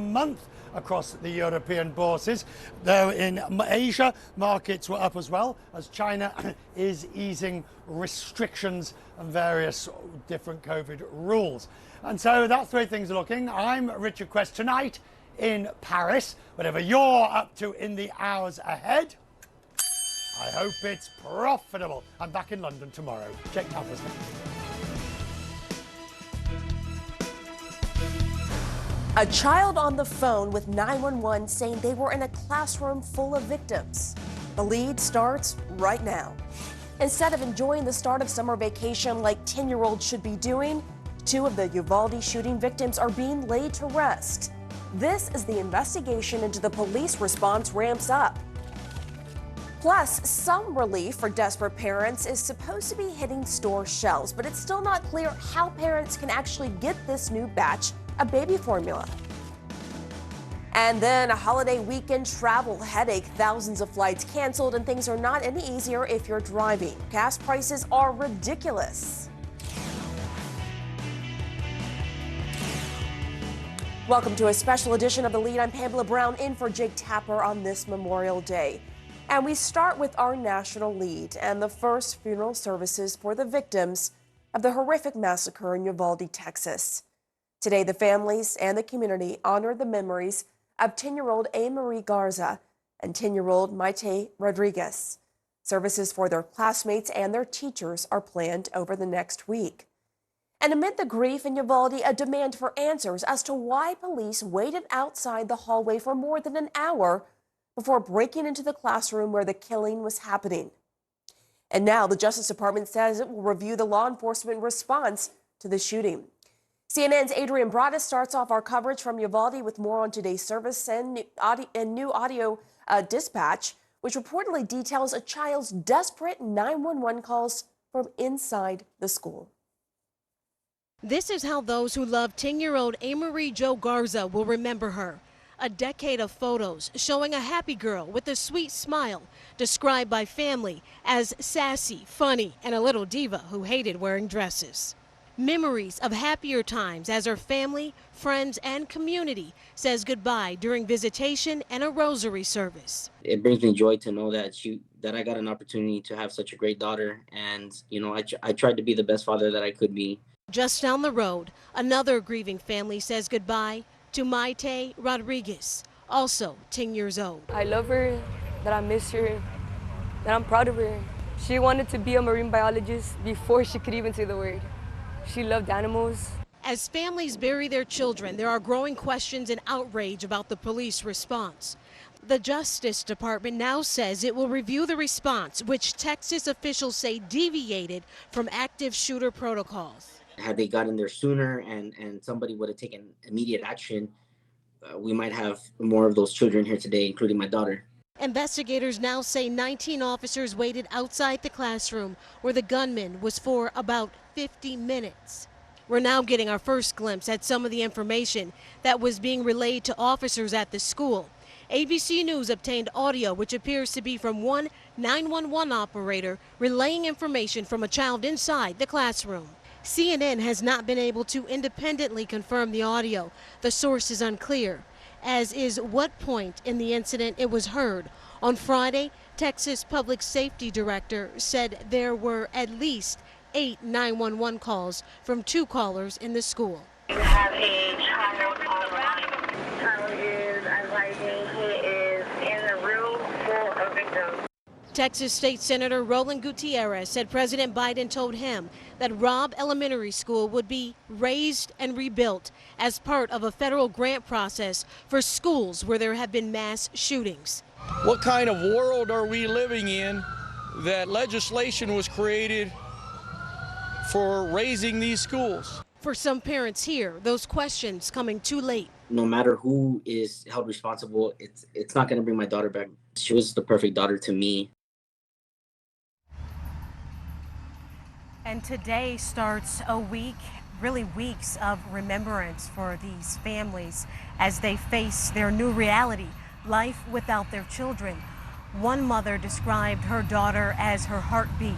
month across the European bourses, though in Asia markets were up as well as China is easing restrictions and various different COVID rules. And so that's the way things are looking. I'm Richard Quest tonight in Paris. Whatever you're up to in the hours ahead, I hope it's profitable. I'm back in London tomorrow. Jake Tapper's next. A child on the phone with 911 saying they were in a classroom full of victims. The lead starts right now. Instead of enjoying the start of summer vacation like 10-year-olds should be doing, two of the Uvalde shooting victims are being laid to rest. This as the investigation into the police response ramps up. Plus, some relief for desperate parents is supposed to be hitting store shelves, but it's still not clear how parents can actually get this new batch of baby formula. And then a holiday weekend travel headache. Thousands of flights canceled, and things are not any easier if you're driving. Gas prices are ridiculous. Welcome to a special edition of The Lead. I'm Pamela Brown, in for Jake Tapper on this Memorial Day. And we start with our national lead and the first funeral services for the victims of the horrific massacre in Uvalde, Texas. Today, the families and the community honor the memories of 10-year-old A. Garza and 10-year-old Maite Rodriguez. Services for their classmates and their teachers are planned over the next week. And amid the grief in Uvalde, a demand for answers as to why police waited outside the hallway for more than an hour before breaking into the classroom where the killing was happening. And now the Justice Department says it will review the law enforcement response to the shooting. CNN's Adrian Broadus starts off our coverage from Uvalde with more on today's service and new audio dispatch, which reportedly details a child's desperate 911 calls from inside the school. This is how those who love 10-year-old Amerie Jo Garza will remember her. A decade of photos showing a happy girl with a sweet smile, described by family as sassy, funny, and a little diva who hated wearing dresses. Memories of happier times as her family, friends, and community says goodbye during visitation and a rosary service. It brings me joy to know that I got an opportunity to have such a great daughter, and I tried to be the best father that I could be. Just down the road, another grieving family says goodbye to Maite Rodriguez, also 10 years old. I love her, that I miss her, that I'm proud of her. She wanted to be a marine biologist before she could even say the word. She loved animals. As families bury their children, there are growing questions and outrage about the police response. The Justice Department now says it will review the response, which Texas officials say deviated from active shooter protocols. Had they gotten there sooner and somebody would have taken immediate action, we might have more of those children here today, including my daughter. Investigators now say 19 officers waited outside the classroom where the gunman was for about 50 minutes. We're now getting our first glimpse at some of the information that was being relayed to officers at the school. ABC News obtained audio which appears to be from one 911 operator relaying information from a child inside the classroom. CNN has not been able to independently confirm the audio. The source is unclear, as is what point in the incident it was heard. On Friday, Texas Public Safety Director said there were at least 8 911 calls from 2 callers in the school. You have a child online. Child is advising he is in the room full of victims. Texas State Senator Roland Gutierrez said President Biden told him that Robb Elementary School would be razed and rebuilt as part of a federal grant process for schools where there have been mass shootings. What kind of world are we living in that legislation was created for raising these schools? For some parents here, those questions coming too late. No matter who is held responsible, it's not going to bring my daughter back. She was the perfect daughter to me. And today starts a week, really weeks of remembrance for these families as they face their new reality, life without their children. One mother described her daughter as her heartbeat,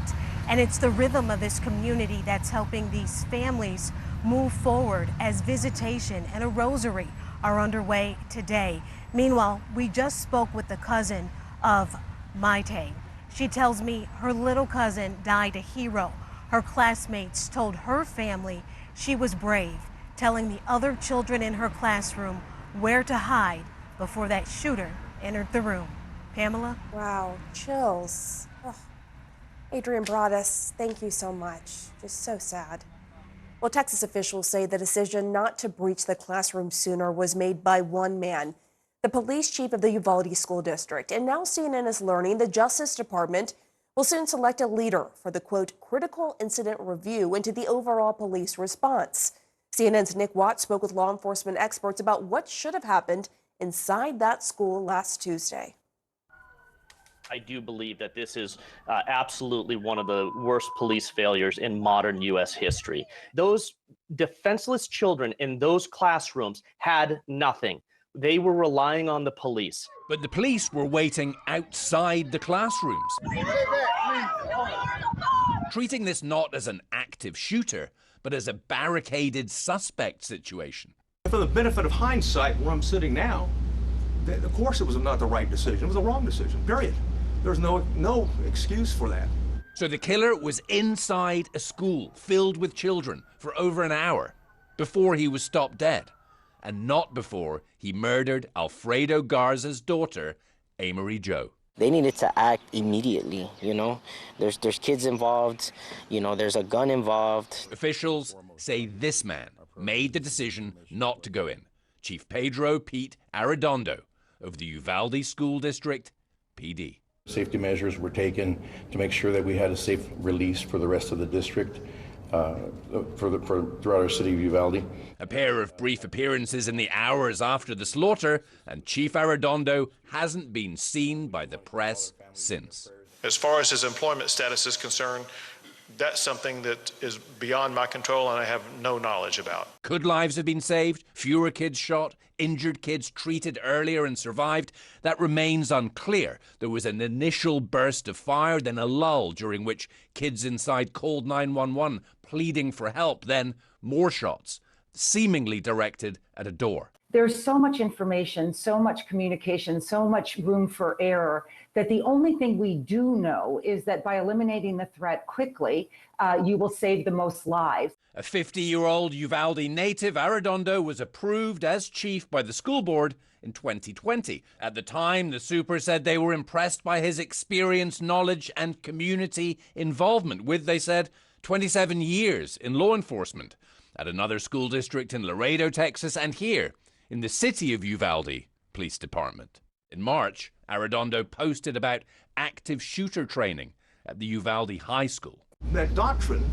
and it's the rhythm of this community that's helping these families move forward as visitation and a rosary are underway today. Meanwhile, we just spoke with the cousin of Maite. She tells me her little cousin died a hero. Her classmates told her family she was brave, telling the other children in her classroom where to hide before that shooter entered the room. Pamela? Wow, chills. Oh. Adrian Broadus, thank you so much. Just so sad. Well, Texas officials say the decision not to breach the classroom sooner was made by one man, the police chief of the Uvalde School District. And now CNN is learning the Justice Department will soon select a leader for the, quote, critical incident review into the overall police response. CNN's Nick Watt spoke with law enforcement experts about what should have happened inside that school last Tuesday. I do believe that this is absolutely one of the worst police failures in modern U.S. history. Those defenseless children in those classrooms had nothing. They were relying on the police. But the police were waiting outside the classrooms, treating this not as an active shooter, but as a barricaded suspect situation. For the benefit of hindsight, where I'm sitting now, of course it was not the right decision. It was the wrong decision, period. There's no excuse for that. So the killer was inside a school filled with children for over an hour before he was stopped dead, and not before he murdered Alfredo Garza's daughter, Amory Jo. They needed to act immediately, you know. There's kids involved, you know, there's a gun involved. Officials say this man made the decision not to go in. Chief Pedro Pete Arredondo of the Uvalde School District, PD. Safety measures were taken to make sure that we had a safe release for the rest of the district, throughout our city of Uvalde. A pair of brief appearances in the hours after the slaughter, and Chief Arredondo hasn't been seen by the press since. As far as his employment status is concerned, that's something that is beyond my control and I have no knowledge about. Could lives have been saved? Fewer kids shot? Injured kids treated earlier and survived? That remains unclear. There was an initial burst of fire, then a lull during which kids inside called 911 pleading for help, then more shots, seemingly directed at a door. There's so much information, so much communication, so much room for error that the only thing we do know is that by eliminating the threat quickly, you will save the most lives. A 50-year-old Uvalde native, Arredondo was approved as chief by the school board in 2020. At the time, the super said they were impressed by his experience, knowledge, and community involvement with, they said, 27 years in law enforcement at another school district in Laredo, Texas, and here in the city of Uvalde Police Department. In March, Arredondo posted about active shooter training at the Uvalde High School. That doctrine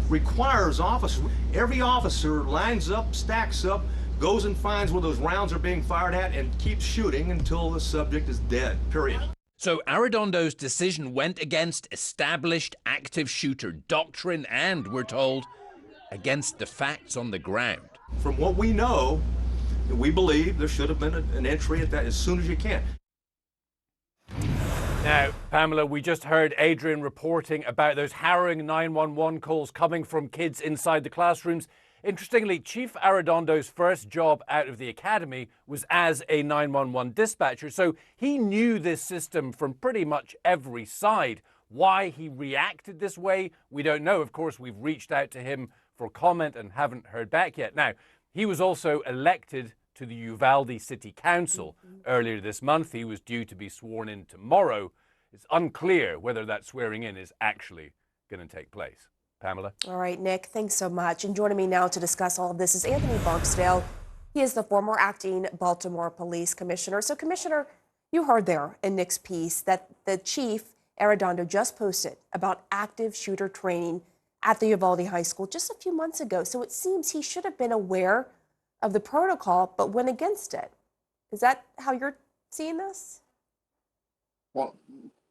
requires officers. Every officer lines up, stacks up, goes and finds where those rounds are being fired at and keeps shooting until the subject is dead, period. So Arredondo's decision went against established active shooter doctrine and, we're told, against the facts on the ground. From what we know, we believe there should have been an entry at that as soon as you can. Now, Pamela, we just heard Adrian reporting about those harrowing 911 calls coming from kids inside the classrooms. Interestingly, Chief Arredondo's first job out of the academy was as a 911 dispatcher, so he knew this system from pretty much every side. Why he reacted this way, we don't know. Of course, we've reached out to him for comment and haven't heard back yet. Now, he was also elected to the Uvalde City Council earlier this month. He was due to be sworn in tomorrow. It's unclear whether that swearing in is actually going to take place. Pamela? All right, Nick, thanks so much. And joining me now to discuss all of this is Anthony Barksdale. He is the former acting Baltimore Police Commissioner. So, Commissioner, you heard there in Nick's piece that the chief, Arredondo, just posted about active shooter training at the Uvalde High School just a few months ago. So it seems he should have been aware of the protocol, but went against it. Is that how you're seeing this? Well,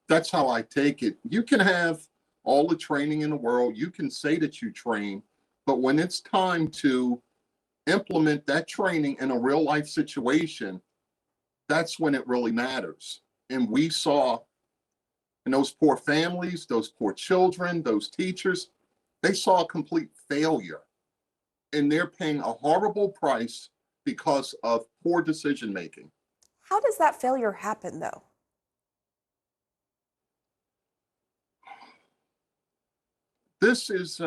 that's how I take it. You can have all the training in the world. You can say that you train, but when it's time to implement that training in a real life situation, that's when it really matters. And we saw in those poor families, those poor children, those teachers, they saw a complete failure. And they're paying a horrible price because of poor decision making. How does that failure happen, though? This is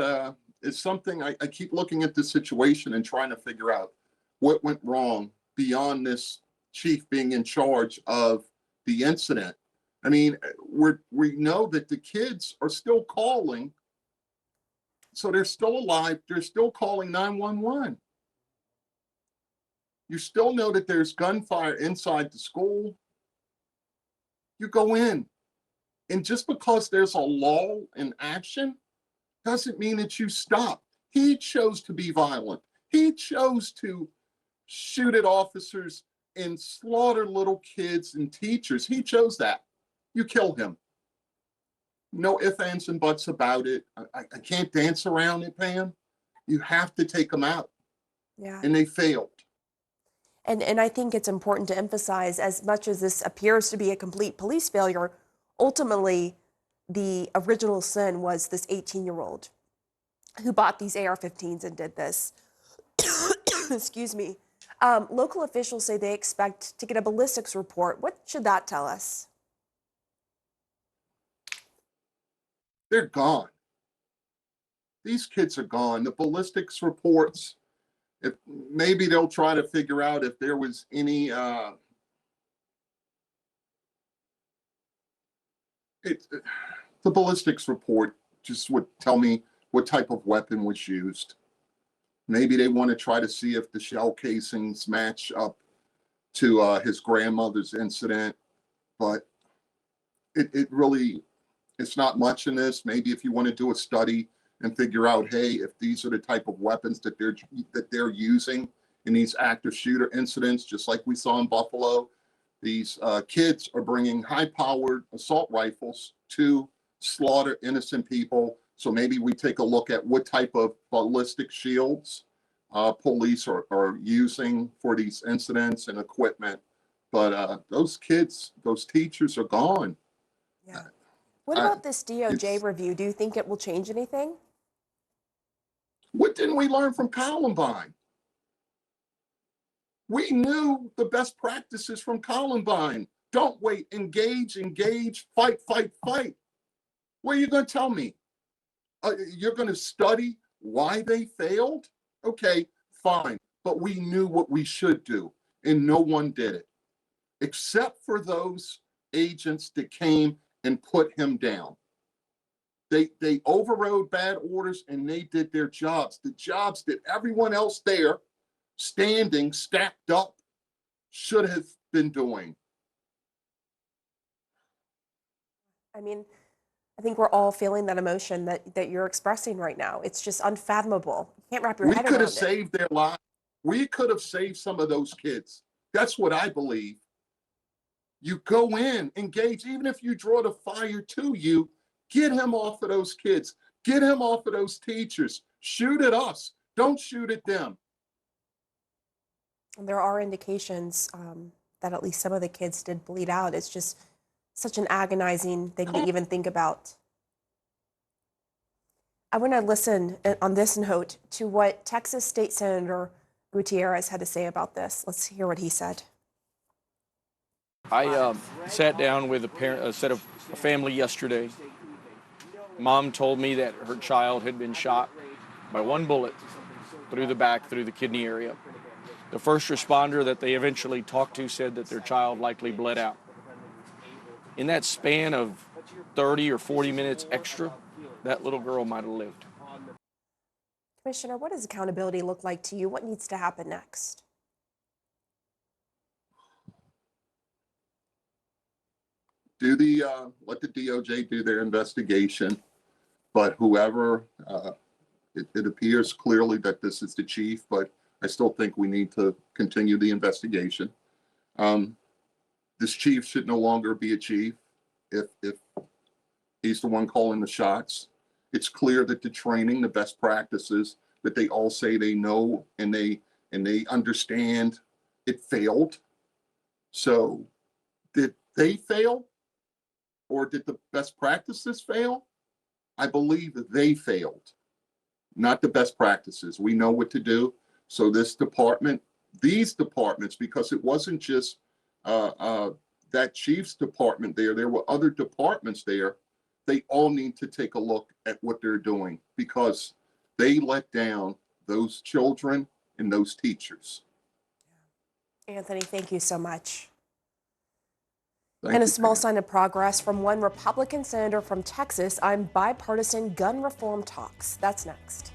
something I keep looking at this situation and trying to figure out what went wrong beyond this chief being in charge of the incident. I mean, we know that the kids are still calling, so they're still alive. They're still calling 911. You still know that there's gunfire inside the school. You go in, and just because there's a lull in action doesn't mean that you stop. He chose to be violent. He chose to shoot at officers and slaughter little kids and teachers. He chose that. You kill him. No ifs, ands, and buts about it. I can't dance around it, Pam. You have to take them out. Yeah. And they failed. And I think it's important to emphasize, as much as this appears to be a complete police failure, ultimately the original sin was this 18-year-old who bought these AR-15s and did this. Excuse me. Local officials say they expect to get a ballistics report. What should that tell us? They're gone. These kids are gone. The ballistics reports, if maybe they'll try to figure out if there was any the ballistics report just would tell me what type of weapon was used. Maybe they want to try to see if the shell casings match up to his grandmother's incident, but it really, it's not much in this. Maybe if you want to do a study and figure out, hey, if these are the type of weapons that they're using in these active shooter incidents, just like we saw in Buffalo, these kids are bringing high-powered assault rifles to slaughter innocent people. So maybe we take a look at what type of ballistic shields police are using for these incidents and equipment. But those kids, those teachers are gone. Yeah. What about this DOJ review? Do you think it will change anything? What didn't we learn from Columbine? We knew the best practices from Columbine. Don't wait, engage, fight, fight, fight. What are you going to tell me? You're going to study why they failed? Okay, fine. But we knew what we should do, and no one did it, except for those agents that came and put him down. They overrode bad orders, and they did their jobs. The jobs that everyone else there, standing, stacked up, should have been doing. I mean, I think we're all feeling that emotion that you're expressing right now. It's just unfathomable. You can't wrap your head around it. We could have saved their lives. We could have saved some of those kids. That's what I believe. You go in, engage, even if you draw the fire to you, get him off of those kids. Get him off of those teachers. Shoot at us. Don't shoot at them. There are indications that at least some of the kids did bleed out. It's just such an agonizing thing to even think about. I want to listen on this note to what Texas State Senator Gutierrez had to say about this. Let's hear what he said. I sat down with a family yesterday. Mom told me that her child had been shot by one bullet through the back, through the kidney area. The first responder that they eventually talked to said that their child likely bled out. In that span of 30 or 40 minutes extra, that little girl might have lived. Commissioner, what does accountability look like to you? What needs to happen next? Let the DOJ do their investigation, but whoever, it appears clearly that this is the chief, but I still think we need to continue the investigation. This chief should no longer be a chief if he's the one calling the shots. It's clear that the training, the best practices that they all say they know and they understand, it failed. So did they fail? Or did the best practices fail? I believe that they failed, not the best practices. We know what to do. So this department these departments, because it wasn't just that chief's department there were other departments there. They all need to take a look at what they're doing, because they let down those children and those teachers. Anthony, thank you so much. Thank And a you, small Pam. sign of progress from one Republican senator from Texas on bipartisan gun reform talks. That's next.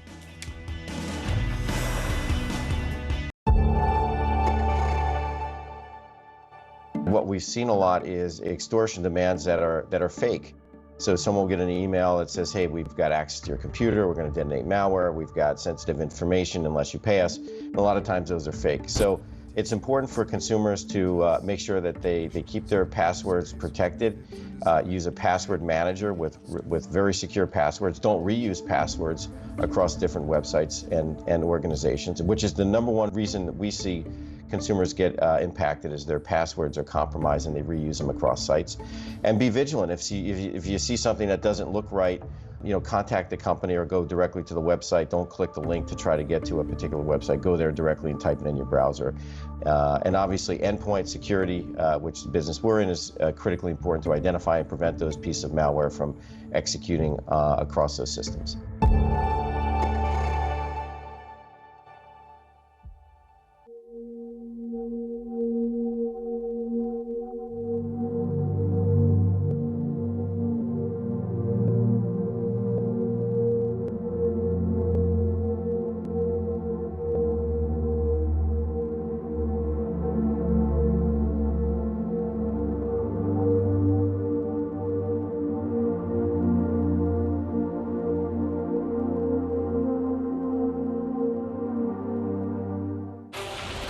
What we've seen a lot is extortion demands that are fake. So someone will get an email that says, hey, we've got access to your computer, we're going to detonate malware, we've got sensitive information unless you pay us. And a lot of times those are fake. So it's important for consumers to make sure that they keep their passwords protected, use a password manager with very secure passwords. Don't reuse passwords across different websites and organizations, which is the number one reason that we see consumers get impacted is their passwords are compromised and they reuse them across sites. And be vigilant. If you see something that doesn't look right, contact the company or go directly to the website. Don't click the link to try to get to a particular website. Go there directly and type it in your browser. And obviously endpoint security, which the business we're in, is critically important to identify and prevent those pieces of malware from executing across those systems.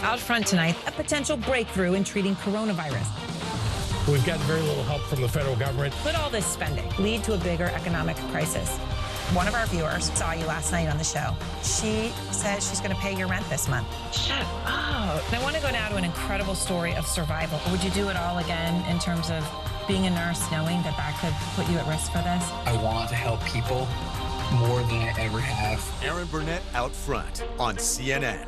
Out front tonight, a potential breakthrough in treating coronavirus. We've gotten very little help from the federal government. Could all this spending lead to a bigger economic crisis? One of our viewers saw you last night on the show. She says she's going to pay your rent this month. Shut up. I want to go now to an incredible story of survival. Would you do it all again in terms of being a nurse, knowing that that could put you at risk for this? I want to help people more than I ever have. Erin Burnett Out Front on CNN.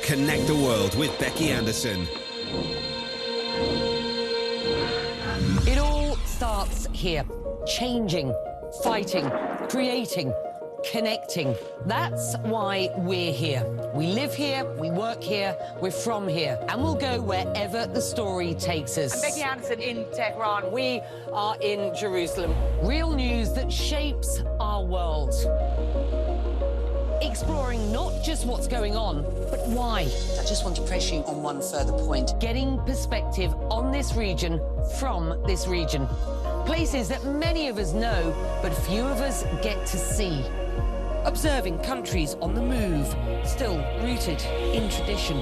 Connect the world with Becky Anderson. It all starts here. Changing, fighting, creating, connecting. That's why we're here. We live here, we work here, we're from here, and we'll go wherever the story takes us. I'm Becky Anderson in Tehran. We are in Jerusalem. Real news that shapes our world. Exploring not just what's going on, but why. I just want to press you on one further point. Getting perspective on this region from this region. Places that many of us know, but few of us get to see. Observing countries on the move, still rooted in tradition.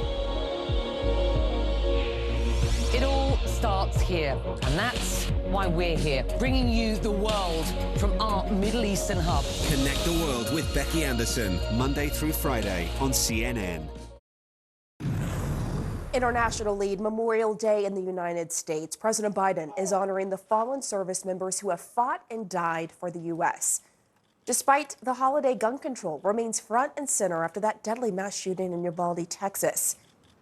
It all starts here, and that's why we're here, bringing you the world from our Middle Eastern hub. Connect the world with Becky Anderson, Monday through Friday on CNN. International lead Memorial Day in the United States. President Biden is honoring the fallen service members who have fought and died for the U.S. Despite the holiday, gun control remains front and center after that deadly mass shooting in Uvalde, Texas.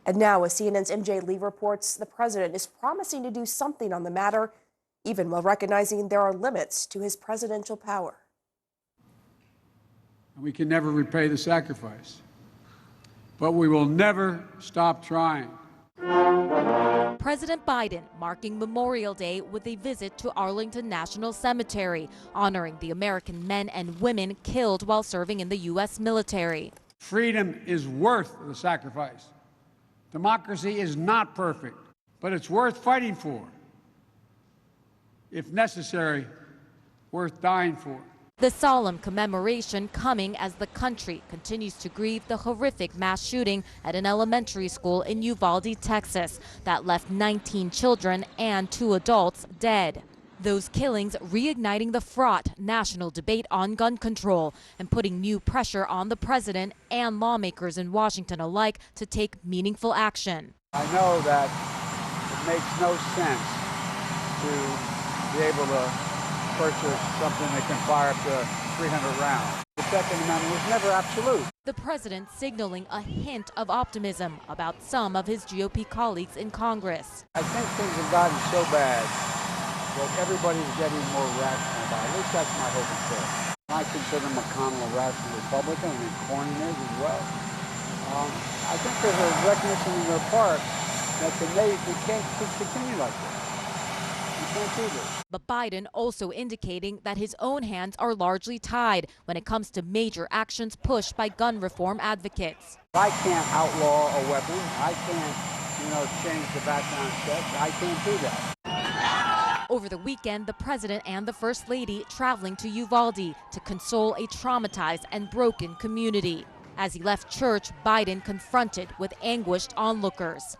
And now, as CNN's MJ Lee reports, the president is promising to do something on the matter, even while recognizing there are limits to his presidential power. We can never repay the sacrifice. but we will never stop trying. President Biden marking Memorial Day with a visit to Arlington National Cemetery, honoring the American men and women killed while serving in the U.S. military. Freedom is worth the sacrifice. Democracy is not perfect, but it's worth fighting for. If necessary, worth dying for. The solemn commemoration coming as the country continues to grieve the horrific mass shooting at an elementary school in Uvalde, Texas, that left 19 children and 2 adults dead. Those killings reigniting the fraught national debate on gun control and putting new pressure on the president and lawmakers in Washington alike to take meaningful action. I know that it makes no sense to be able to purchase something that can fire up to 300 rounds. The Second Amendment was never absolute. The president signaling a hint of optimism about some of his GOP colleagues in Congress. I think things have gotten so bad that everybody's getting more rational about it. At least that's my hope and prayer. I consider McConnell a rational Republican. I think Cornyn is as well. I think there's a recognition in their part that we can't continue like this. But Biden also indicating that his own hands are largely tied when it comes to major actions pushed by gun reform advocates. I can't outlaw a weapon. I can't, change the background check. I can't do that. Over the weekend, the president and the first lady traveling to Uvalde to console a traumatized and broken community. As he left church, Biden confronted with anguished onlookers.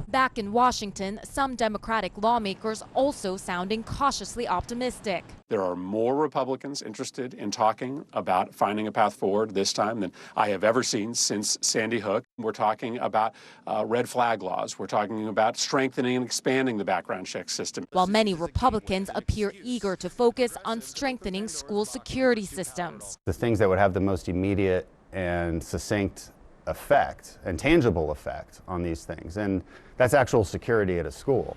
Back in Washington, some Democratic lawmakers also sounding cautiously optimistic. There are more Republicans interested in talking about finding a path forward this time than I have ever seen since Sandy Hook. We're talking about red flag laws. We're talking about strengthening and expanding the background check system. While many Republicans appear eager to focus on strengthening school security systems. The things that would have the most immediate and succinct effect and tangible effect on these things. And that's actual security at a school.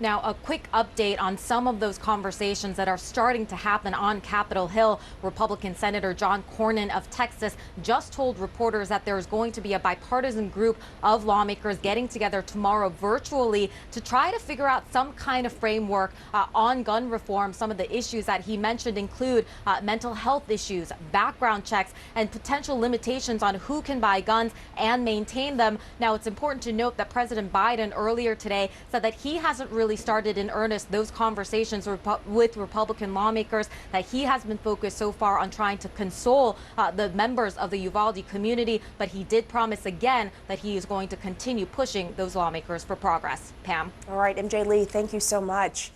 Now, a quick update on some of those conversations that are starting to happen on Capitol Hill. Republican Senator John Cornyn of Texas just told reporters that there's going to be a bipartisan group of lawmakers getting together tomorrow virtually to try to figure out some kind of framework on gun reform. Some of the issues that he mentioned include mental health issues, background checks, and potential limitations on who can buy guns and maintain them. Now, it's important to note that President Biden earlier today said that he hasn't really started in earnest those conversations with Republican lawmakers, that he has been focused so far on trying to console the members of the Uvalde community, but he did promise again that he is going to continue pushing those lawmakers for progress. Pam. All right, MJ Lee, thank you so much.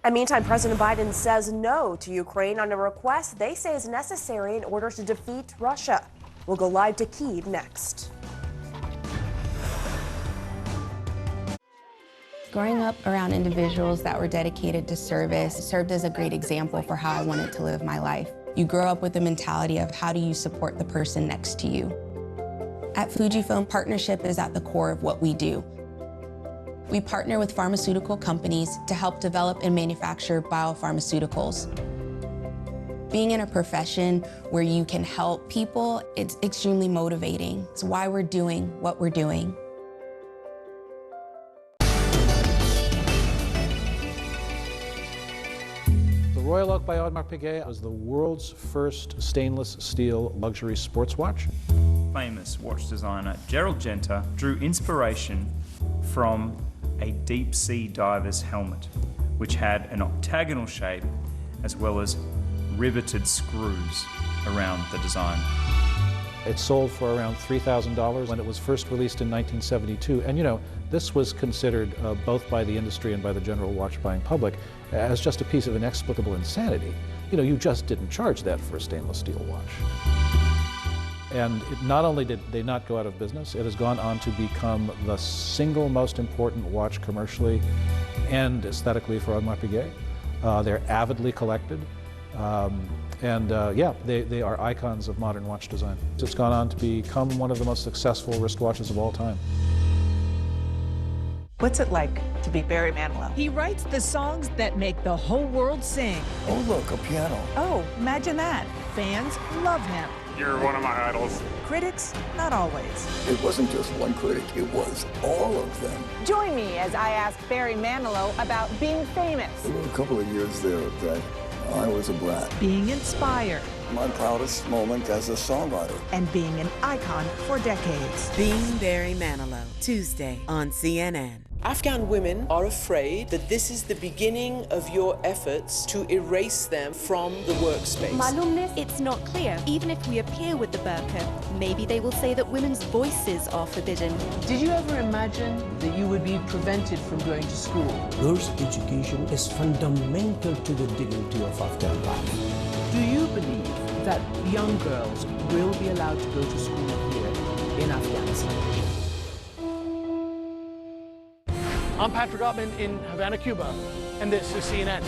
And meantime, President Biden says no to Ukraine on a request they say is necessary in order to defeat Russia. We'll go live to Kyiv next. Growing up around individuals that were dedicated to service served as a great example for how I wanted to live my life. You grow up with the mentality of how do you support the person next to you. At Fujifilm, partnership is at the core of what we do. We partner with pharmaceutical companies to help develop and manufacture biopharmaceuticals. Being in a profession where you can help people, it's extremely motivating. It's why we're doing what we're doing. The Royal Oak by Audemars Piguet was the world's first stainless steel luxury sports watch. Famous watch designer Gerald Genta drew inspiration from a deep sea diver's helmet, which had an octagonal shape as well as riveted screws around the design. It sold for around $3,000 when it was first released in 1972. And this was considered both by the industry and by the general watch buying public as just a piece of inexplicable insanity. You just didn't charge that for a stainless steel watch. And not only did they not go out of business, it has gone on to become the single most important watch commercially and aesthetically for Audemars Piguet. They're avidly collected. They are icons of modern watch design. It's gone on to become one of the most successful wristwatches of all time. What's it like to be Barry Manilow? He writes the songs that make the whole world sing. Oh, look, a piano. Oh, imagine that. Fans love him. You're one of my idols. Critics, not always. It wasn't just one critic, it was all of them. Join me as I ask Barry Manilow about being famous. There were a couple of years there that I was a brat. Being inspired. My proudest moment as a songwriter. And being an icon for decades. Being Barry Manilow, Tuesday on CNN. Afghan women are afraid that this is the beginning of your efforts to erase them from the workspace. Malumnis, it's not clear. Even if we appear with the burqa, maybe they will say that women's voices are forbidden. Did you ever imagine that you would be prevented from going to school? Girls' education is fundamental to the dignity of Afghan life. Do you believe that young girls will be allowed to go to school here in Afghanistan? I'm Patrick Ottman in Havana, Cuba, and this is CNN.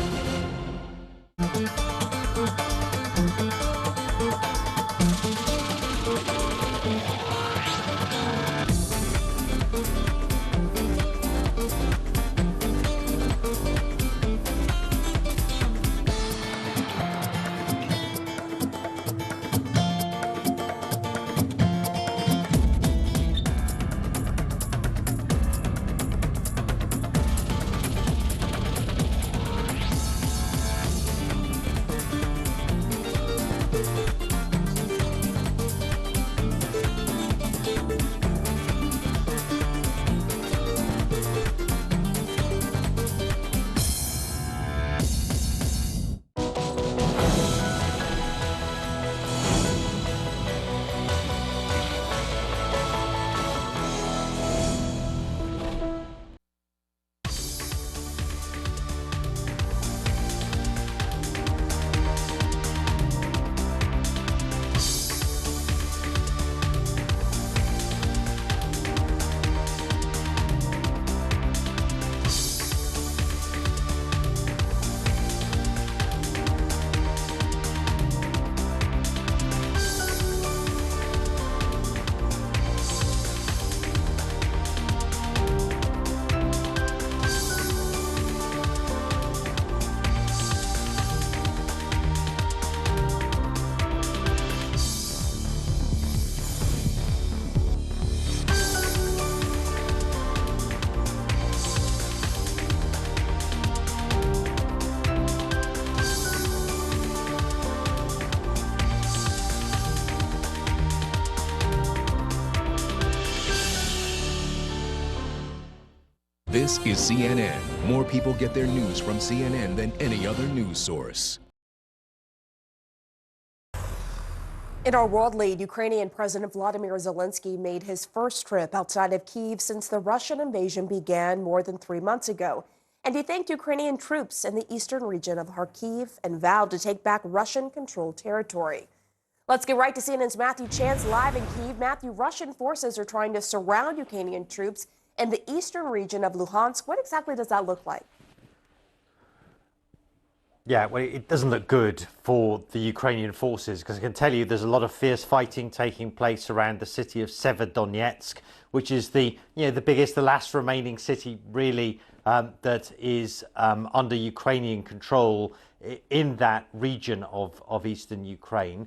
This is CNN. More people get their news from CNN than any other news source. In our world lead, Ukrainian President Vladimir Zelensky made his first trip outside of Kyiv since the Russian invasion began more than 3 months ago. And he thanked Ukrainian troops in the eastern region of Kharkiv and vowed to take back Russian-controlled territory. Let's get right to CNN's Matthew Chance live in Kyiv. Matthew, Russian forces are trying to surround Ukrainian troops in the eastern region of Luhansk. What exactly does that look like? Yeah, well, it doesn't look good for the Ukrainian forces, because I can tell you there's a lot of fierce fighting taking place around the city of Severodonetsk, which is the biggest, the last remaining city really that is under Ukrainian control in that region of eastern Ukraine.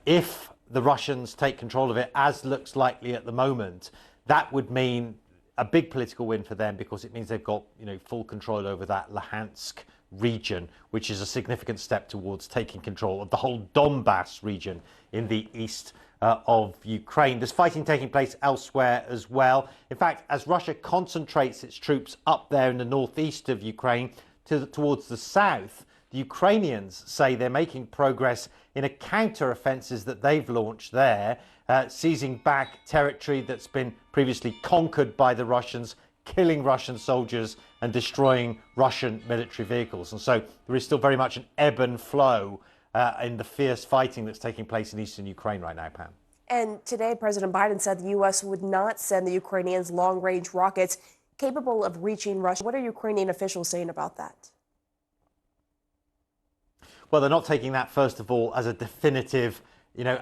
If the Russians take control of it, as looks likely at the moment, that would mean a big political win for them, because it means they've got full control over that Luhansk region, which is a significant step towards taking control of the whole Donbass region in the east of Ukraine. There's fighting taking place elsewhere as well. In fact, as Russia concentrates its troops up there in the northeast of Ukraine towards the south, the Ukrainians say they're making progress in a counter-offensive that they've launched there, seizing back territory that's been previously conquered by the Russians, killing Russian soldiers and destroying Russian military vehicles. And so there is still very much an ebb and flow in the fierce fighting that's taking place in eastern Ukraine right now, Pam. And today, President Biden said the U.S. would not send the Ukrainians long-range rockets capable of reaching Russia. What are Ukrainian officials saying about that? Well, they're not taking that, first of all, as a definitive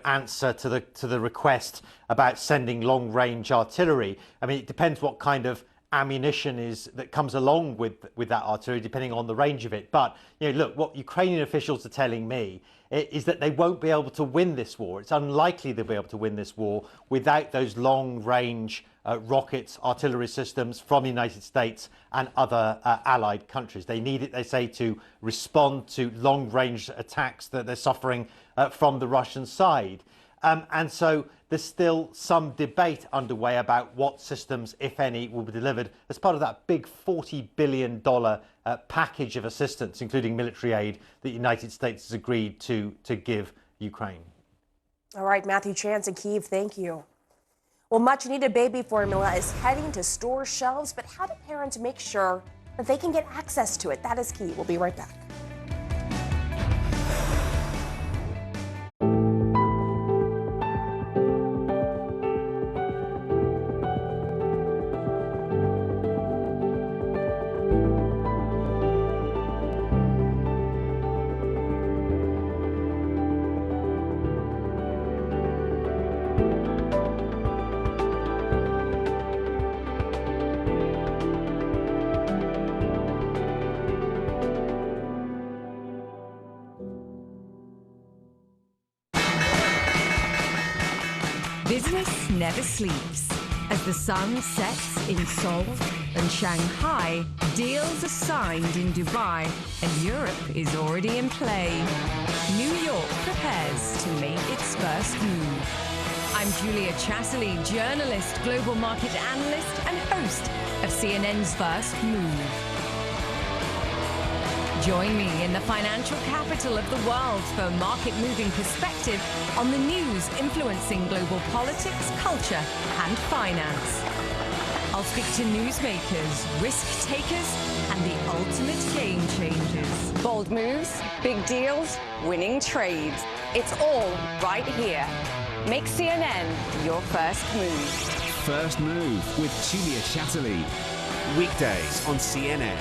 answer to the request about sending long-range artillery. I mean, it depends what kind of ammunition that comes along with that artillery, depending on the range of it. But look, what Ukrainian officials are telling me is that they won't be able to win this war. It's unlikely they'll be able to win this war without those long-range rockets, artillery systems from the United States and other allied countries. They need it, they say, to respond to long-range attacks that they're suffering from the Russian side. And so there's still some debate underway about what systems, if any, will be delivered as part of that big $40 billion package of assistance, including military aid, that the United States has agreed to give Ukraine. All right, Matthew Chance in Kyiv, thank you. Well, much-needed baby formula is heading to store shelves, but how do parents make sure that they can get access to it? That is key. We'll be right back. Business never sleeps. As the sun sets in Seoul and Shanghai, deals are signed in Dubai, and Europe is already in play. New York prepares to make its first move. I'm Julia Chatterley, journalist, global market analyst, and host of CNN's First Move. Join me in the financial capital of the world for market-moving perspective on the news influencing global politics, culture, and finance. I'll speak to newsmakers, risk takers, and the ultimate game changers. Bold moves, big deals, winning trades. It's all right here. Make CNN your first move. First Move with Julia Chatterley. Weekdays on CNN.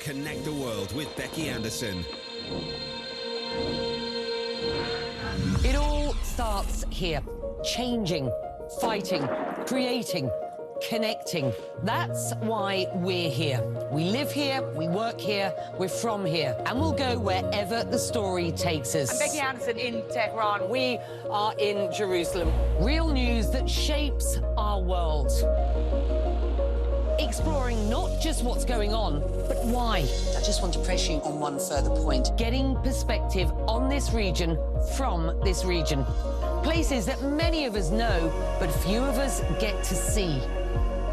Connect the world with Becky Anderson. It all starts here. Changing, fighting, creating, connecting. That's why we're here. We live here, we work here, we're from here, and we'll go wherever the story takes us. I'm Becky Anderson in Tehran. We are in Jerusalem. Real news that shapes our world. Exploring not just what's going on, but why. I just want to press you on one further point. Getting perspective on this region from this region. Places that many of us know, but few of us get to see.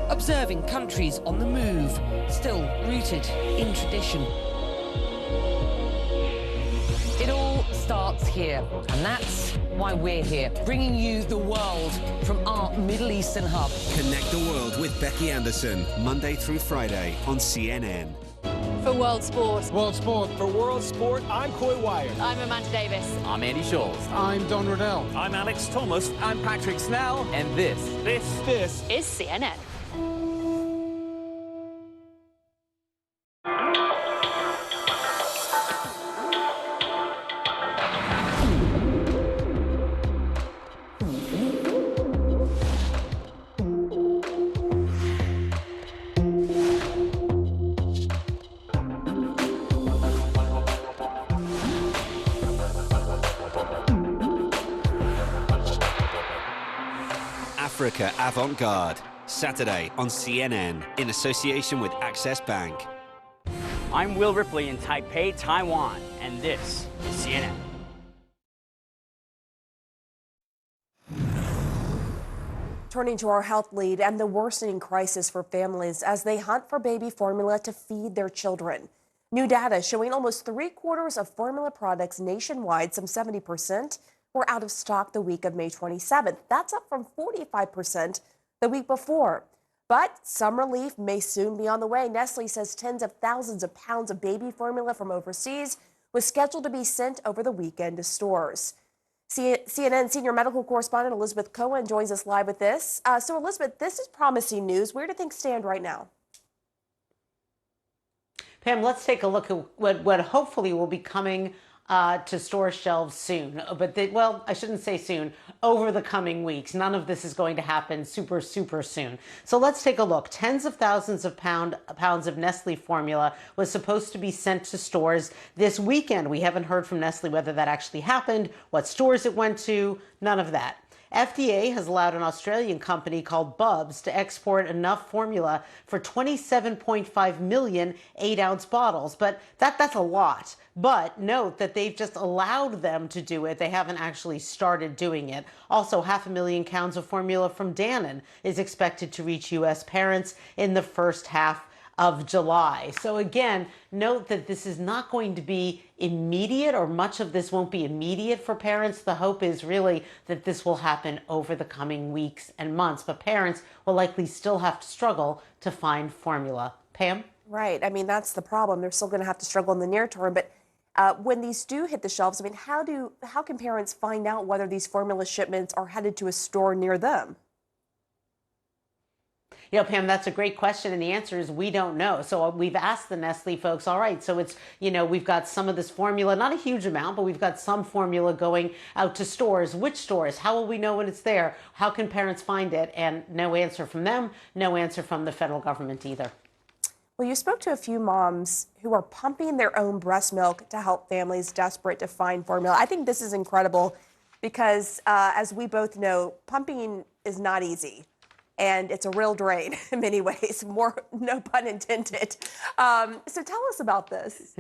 Observing countries on the move, still rooted in tradition. It all starts here, and that's why we're here, bringing you the world from our Middle Eastern hub. Connect the world with Becky Anderson, Monday through Friday on CNN. For World Sport. World Sport. For World Sport, I'm Coy Wyatt. I'm Amanda Davis. I'm Andy Scholes. I'm Don Riddell. I'm Alex Thomas. I'm Patrick Snell. And this is CNN. Africa Avant-Garde, Saturday on CNN in association with Access Bank. I'm Will Ripley in Taipei, Taiwan, and this is CNN. Turning to our health lead and the worsening crisis for families as they hunt for baby formula to feed their children. New data showing almost 3/4 of formula products nationwide, some 70%, were out of stock the week of May 27th. That's up from 45% the week before. But some relief may soon be on the way. Nestle says tens of thousands of pounds of baby formula from overseas was scheduled to be sent over the weekend to stores. CNN senior medical correspondent Elizabeth Cohen joins us live with this. So Elizabeth, this is promising news. Where do things stand right now? Pam, let's take a look at what hopefully will be coming to store shelves soon. But well, I shouldn't say soon, over the coming weeks. None of this is going to happen super soon. So let's take a look. Tens of thousands of pounds of Nestle formula was supposed to be sent to stores this weekend. We haven't heard from Nestle whether that actually happened, what stores it went to, none of that. FDA has allowed an Australian company called Bubs to export enough formula for 27.5 million 8-ounce bottles. But that's a lot. But note that they've just allowed them to do it. They haven't actually started doing it. Also, 500,000 pounds of formula from Dannon is expected to reach U.S. parents in the first half of July. So again, note that this is not going to be immediate, or much of this won't be immediate for parents. The hope is really that this will happen over the coming weeks and months, but parents will likely still have to struggle to find formula. Pam? Right. I mean, that's the problem. They're still going to have to struggle in the near term. But when these do hit the shelves, I mean, how can parents find out whether these formula shipments are headed to a store near them? You know, Pam, that's a great question, and the answer is we don't know. So we've asked the Nestle folks, all right, so it's, we've got some of this formula, not a huge amount, but we've got some formula going out to stores. Which stores? How will we know when it's there? How can parents find it? And no answer from them, no answer from the federal government either. Well, you spoke to a few moms who are pumping their own breast milk to help families desperate to find formula. I think this is incredible because, as we both know, pumping is not easy. And it's a real drain in many ways, no pun intended. So tell us about this.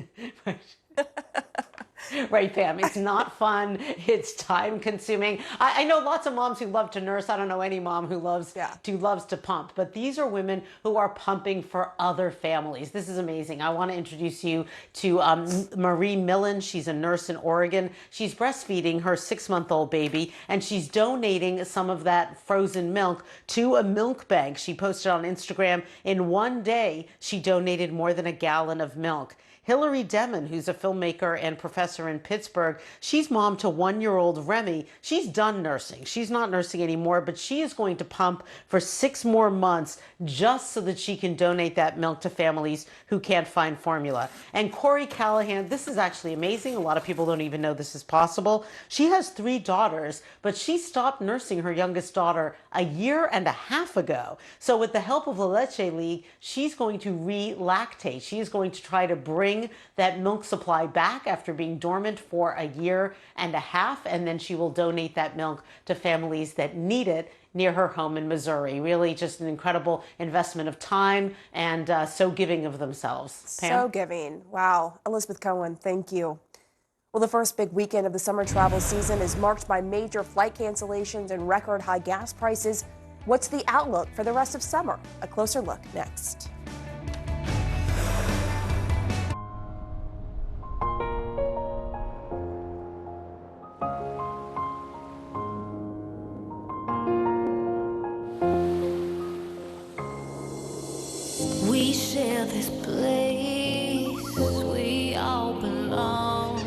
Right, Pam. It's not fun. It's time consuming. I know lots of moms who love to nurse. I don't know any mom who loves to pump. But these are women who are pumping for other families. This is amazing. I want to introduce you to Marie Millen. She's a nurse in Oregon. She's breastfeeding her 6-month-old baby, and she's donating some of that frozen milk to a milk bank. She posted on Instagram, in one day, she donated more than a gallon of milk. Hillary Demon, who's a filmmaker and professor in Pittsburgh, she's mom to 1-year-old Remy. She's done nursing. She's not nursing anymore, but she is going to pump for 6 more months just so that she can donate that milk to families who can't find formula. And Corey Callahan, this is actually amazing. A lot of people don't even know this is possible. She has 3 daughters, but she stopped nursing her youngest daughter a year and a half ago. So with the help of La Leche League, she's going to relactate. She is going to try to bring that milk supply back after being dormant for a year and a half, and then she will donate that milk to families that need it near her home in Missouri. Really just an incredible investment of time and so giving of themselves. Pam? So giving. Wow. Elizabeth Cohen, thank you. Well, the first big weekend of the summer travel season is marked by major flight cancellations and record high gas prices. What's the outlook for the rest of summer? A closer look next. We share this place, we all belong.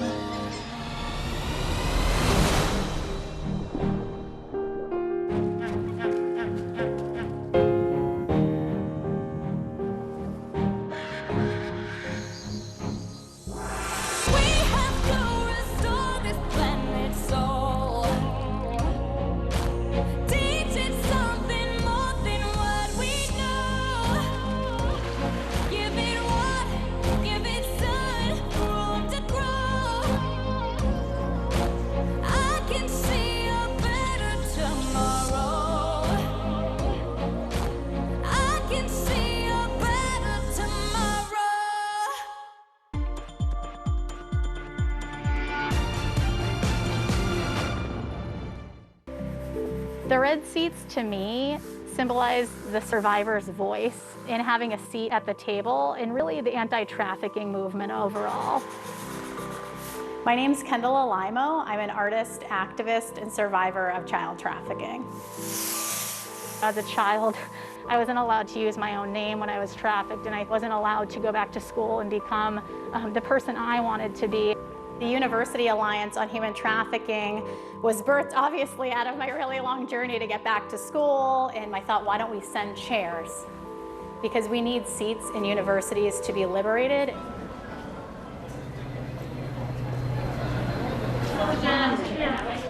The red seats, to me, symbolize the survivor's voice in having a seat at the table and really the anti-trafficking movement overall. My name's Kendall Alaimo. I'm an artist, activist, and survivor of child trafficking. As a child, I wasn't allowed to use my own name when I was trafficked, and I wasn't allowed to go back to school and become the person I wanted to be. The University Alliance on Human Trafficking was birthed obviously out of my really long journey to get back to school, and I thought, why don't we send chairs? Because we need seats in universities to be liberated.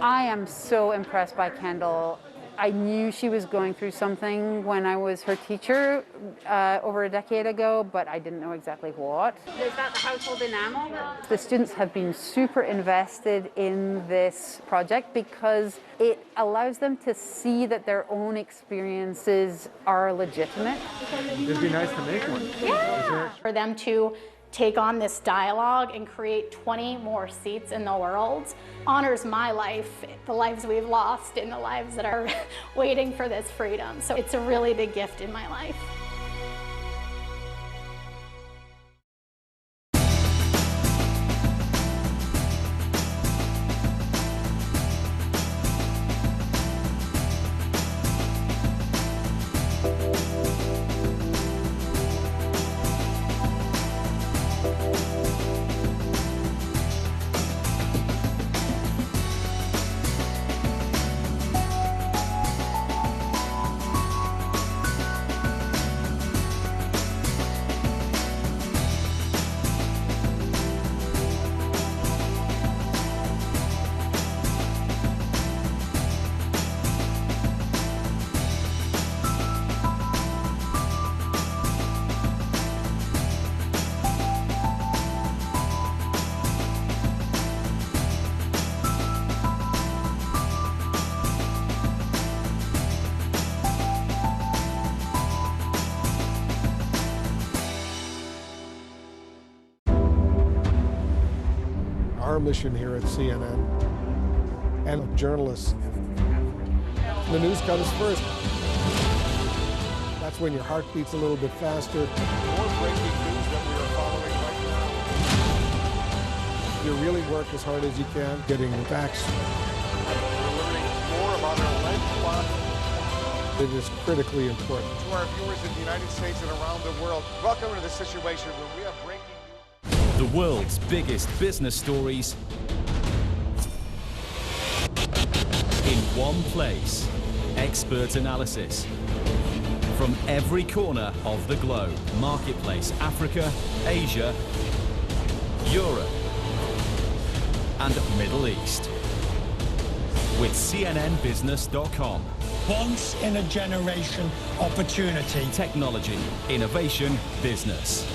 I am so impressed by Kendall. I knew she was going through something when I was her teacher over a decade ago, but I didn't know exactly what. Is that the household enamel? The students have been super invested in this project because it allows them to see that their own experiences are legitimate. It'd be nice to make one. Yeah. For them to take on this dialogue and create 20 more seats in the world honors my life, the lives we've lost, and the lives that are waiting for this freedom. So it's a really big gift in my life. Our mission here at CNN and journalists, the news comes first. That's when your heart beats a little bit faster. More breaking news that we are following right now. You really work as hard as you can, getting the facts. We're learning more about our lead clot. It is critically important. To our viewers in the United States and around the world, welcome to the Situation Room. We have breaking news. The world's biggest business stories in one place. Expert analysis from every corner of the globe. Marketplace, Africa, Asia, Europe, and Middle East. With CNNBusiness.com. Once in a generation opportunity. Technology, innovation, business.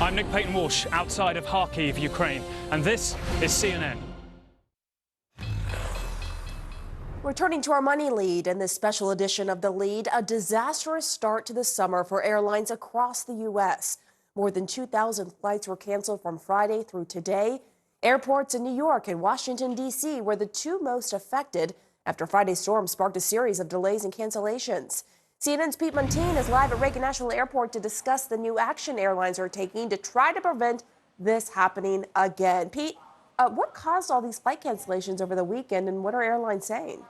I'm Nick Payton Walsh, outside of Kharkiv, Ukraine, and this is CNN. Returning to our money lead in this special edition of The Lead, a disastrous start to the summer for airlines across the U.S. More than 2,000 flights were canceled from Friday through today. Airports in New York and Washington, D.C. were the two most affected after Friday's storm sparked a series of delays and cancellations. CNN's Pete Montine is live at Reagan National Airport to discuss the new action airlines are taking to try to prevent this happening again. Pete, what caused all these flight cancellations over the weekend, and what are airlines saying?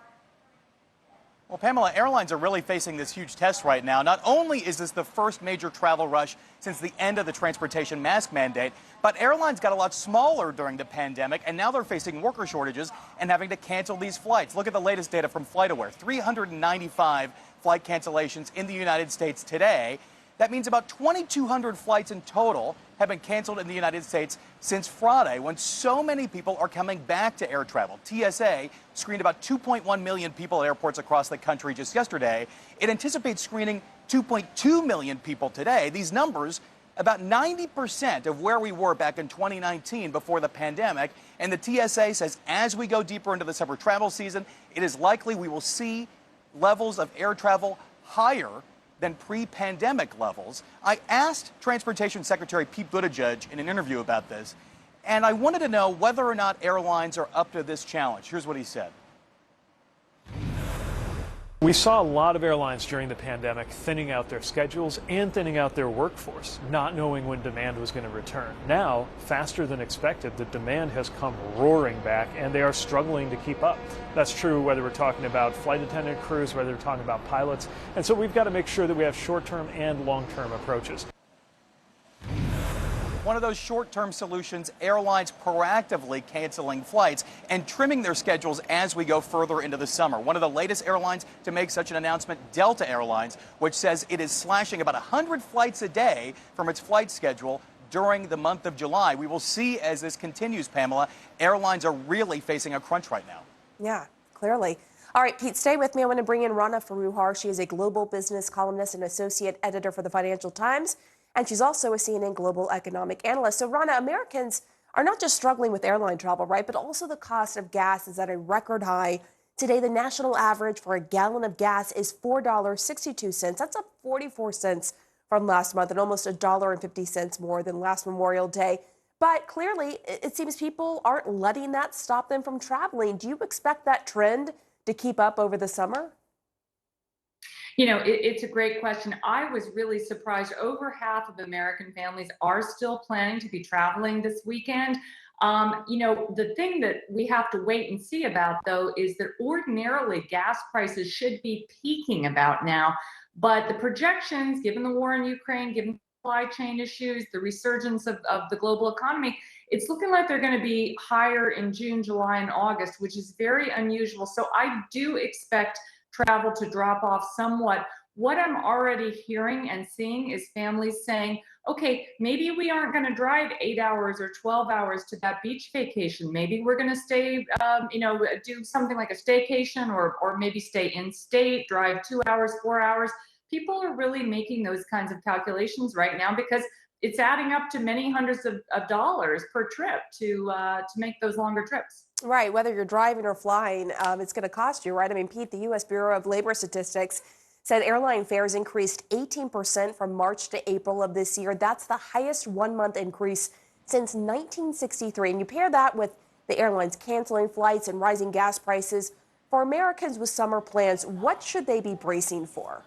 Well, Pamela, airlines are really facing this huge test right now. Not only is this the first major travel rush since the end of the transportation mask mandate, but airlines got a lot smaller during the pandemic, and now they're facing worker shortages and having to cancel these flights. Look at the latest data from FlightAware, 395 flight cancellations in the United States today. That means about 2,200 flights in total have been canceled in the United States since Friday, when so many people are coming back to air travel. TSA screened about 2.1 million people at airports across the country just yesterday. It anticipates screening 2.2 million people today. These numbers, about 90% of where we were back in 2019 before the pandemic. And the TSA says as we go deeper into the summer travel season, it is likely we will see levels of air travel higher than pre-pandemic levels. I asked Transportation Secretary Pete Buttigieg in an interview about this, and I wanted to know whether or not airlines are up to this challenge. Here's what he said. We saw a lot of airlines during the pandemic thinning out their schedules and thinning out their workforce, not knowing when demand was going to return. Now, faster than expected, the demand has come roaring back and they are struggling to keep up. That's true whether we're talking about flight attendant crews, whether we're talking about pilots. And so we've got to make sure that we have short-term and long-term approaches. One of those short-term solutions, airlines proactively canceling flights and trimming their schedules as we go further into the summer. One of the latest airlines to make such an announcement, Delta Airlines, which says it is slashing about 100 flights a day from its flight schedule during the month of July. We will see as this continues, Pamela. Airlines are really facing a crunch right now. Yeah, clearly. All right, Pete, stay with me. I want to bring in Rana Foroohar. She is a global business columnist and associate editor for the Financial Times. And she's also a CNN global economic analyst. So, Rana, Americans are not just struggling with airline travel, right, but also the cost of gas is at a record high. Today, the national average for a gallon of gas is $4.62. That's up 44 cents from last month and almost $1.50 more than last Memorial Day. But clearly, it seems people aren't letting that stop them from traveling. Do you expect that trend to keep up over the summer? You know, it's a great question. I was really surprised. Over half of American families are still planning to be traveling this weekend. You know, the thing that we have to wait and see about, though, is that ordinarily gas prices should be peaking about now. But the projections, given the war in Ukraine, given supply chain issues, the resurgence of the global economy, it's looking like they're going to be higher in June, July, and August, which is very unusual. So I do expect travel to drop off somewhat. What I'm already hearing and seeing is families saying, okay, maybe we aren't going to drive 8 hours or 12 hours to that beach vacation. Maybe we're going to stay, you know, do something like a staycation or maybe stay in state, drive 2 hours, 4 hours. People are really making those kinds of calculations right now because it's adding up to many hundreds of dollars per trip to make those longer trips. Right, whether you're driving or flying, it's going to cost you, right? I mean, Pete, the U.S. Bureau of Labor Statistics said airline fares increased 18% from March to April of this year. That's the highest one-month increase since 1963. And you pair that with the airlines canceling flights and rising gas prices. For Americans with summer plans, what should they be bracing for?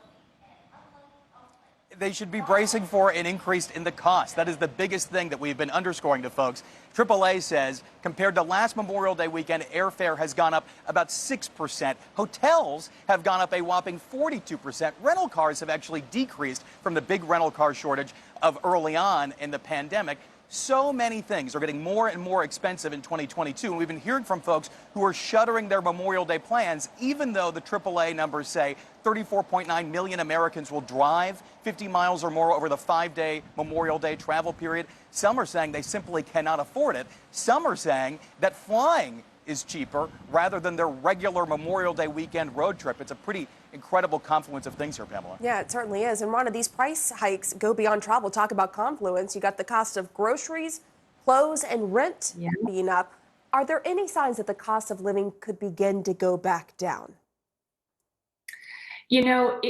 They should be bracing for an increase in the cost. That is the biggest thing that we've been underscoring to folks. AAA says compared to last Memorial Day weekend, airfare has gone up about 6%. Hotels have gone up a whopping 42%. Rental cars have actually decreased from the big rental car shortage of early on in the pandemic. So many things are getting more and more expensive in 2022. And we've been hearing from folks who are shuttering their Memorial Day plans, even though the AAA numbers say 34.9 million Americans will drive 50 miles or more over the 5-day Memorial Day travel period. Some are saying they simply cannot afford it. Some are saying that flying is cheaper rather than their regular Memorial Day weekend road trip. It's a pretty incredible confluence of things here, Pamela. Yeah, it certainly is. And Rana, these price hikes go beyond travel. Talk about confluence. You got the cost of groceries, clothes, and rent being up. Are there any signs that the cost of living could begin to go back down? You know,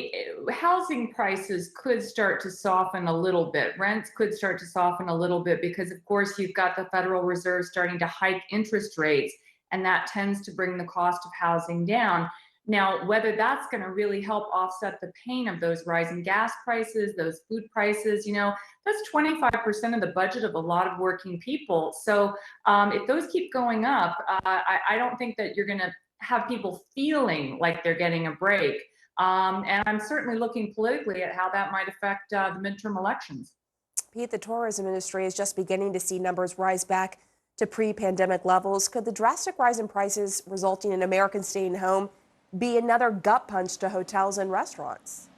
housing prices could start to soften a little bit. Rents could start to soften a little bit because, of course, you've got the Federal Reserve starting to hike interest rates, and that tends to bring the cost of housing down. Now, whether that's going to really help offset the pain of those rising gas prices, those food prices, you know, that's 25% of the budget of a lot of working people. So if those keep going up, I don't think that you're going to have people feeling like they're getting a break. And I'm certainly looking politically at how that might affect the midterm elections. Pete, the tourism industry is just beginning to see numbers rise back to pre-pandemic levels. Could the drastic rise in prices resulting in Americans staying home be another gut punch to hotels and restaurants?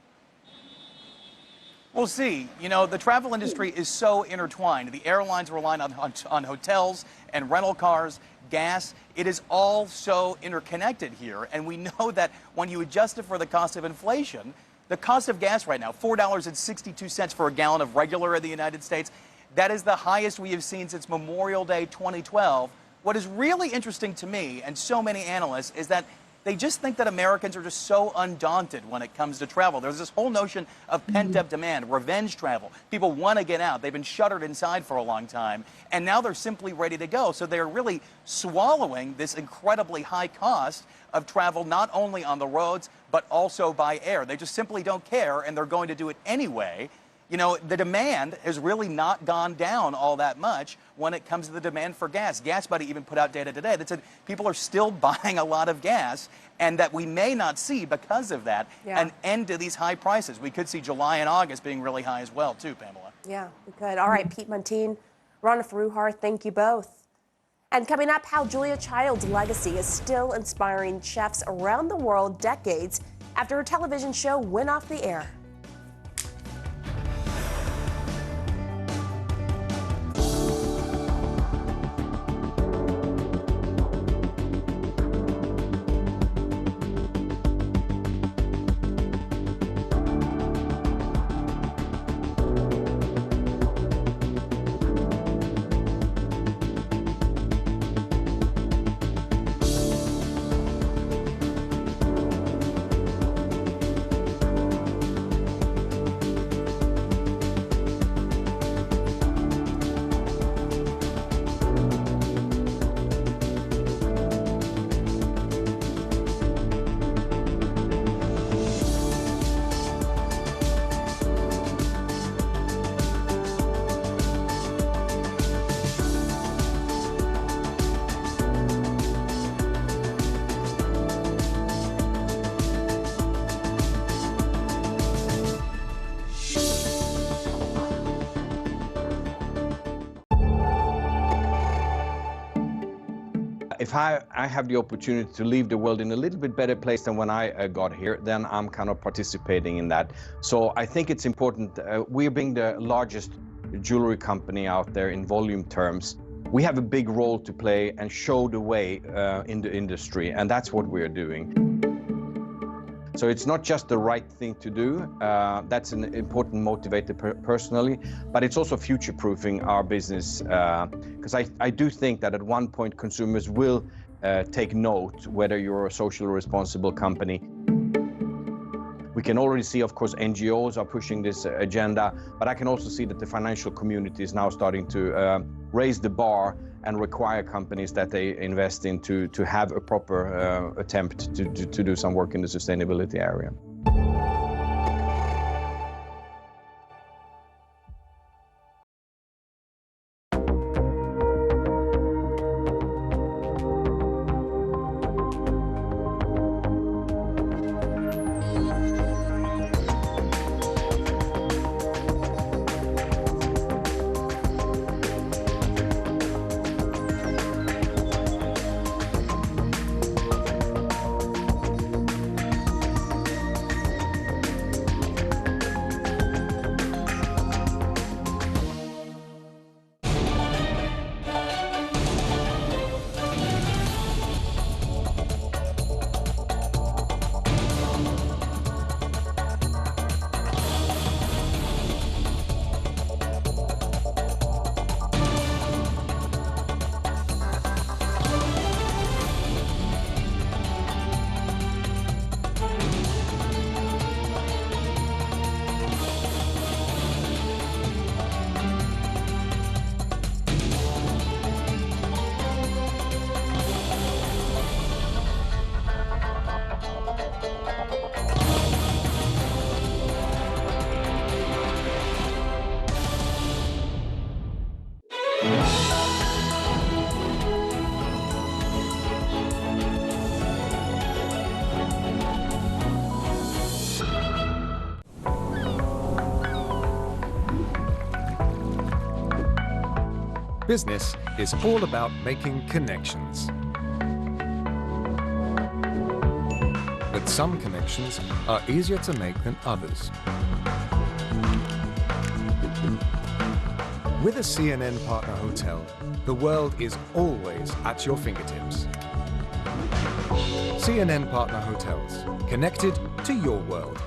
We'll see. You know, the travel industry is so intertwined. The airlines rely on hotels and rental cars, gas. It is all so interconnected here. And we know that when you adjust it for the cost of inflation, the cost of gas right now, $4.62 for a gallon of regular in the United States, that is the highest we have seen since Memorial Day 2012. What is really interesting to me and so many analysts is that they just think that Americans are just so undaunted when it comes to travel. There's this whole notion of pent-up demand, revenge travel. People want to get out. They've been shuttered inside for a long time, and now they're simply ready to go. So they're really swallowing this incredibly high cost of travel, not only on the roads, but also by air. They just simply don't care, and they're going to do it anyway. You know, the demand has really not gone down all that much when it comes to the demand for gas. GasBuddy even put out data today that said people are still buying a lot of gas, and that we may not see, because of that, an end to these high prices. We could see July and August being really high as well, too, Pamela. Yeah, we could. All right, Pete Montine, Rana Foroohar, thank you both. And coming up, how Julia Child's legacy is still inspiring chefs around the world decades after her television show went off the air. If I have the opportunity to leave the world in a little bit better place than when I got here, then I'm kind of participating in that. So I think it's important. We're being the largest jewelry company out there in volume terms. We have a big role to play and show the way in the industry, and that's what we're doing. So it's not just the right thing to do, that's an important motivator personally, but it's also future-proofing our business, because I do think that at one point consumers will take note whether you're a socially responsible company. We can already see, of course, NGOs are pushing this agenda, but I can also see that the financial community is now starting to raise the bar and require companies that they invest in to have a proper attempt to do some work in the sustainability area. Business is all about making connections. But some connections are easier to make than others. With a CNN partner hotel, the world is always at your fingertips. CNN Partner Hotels, connected to your world.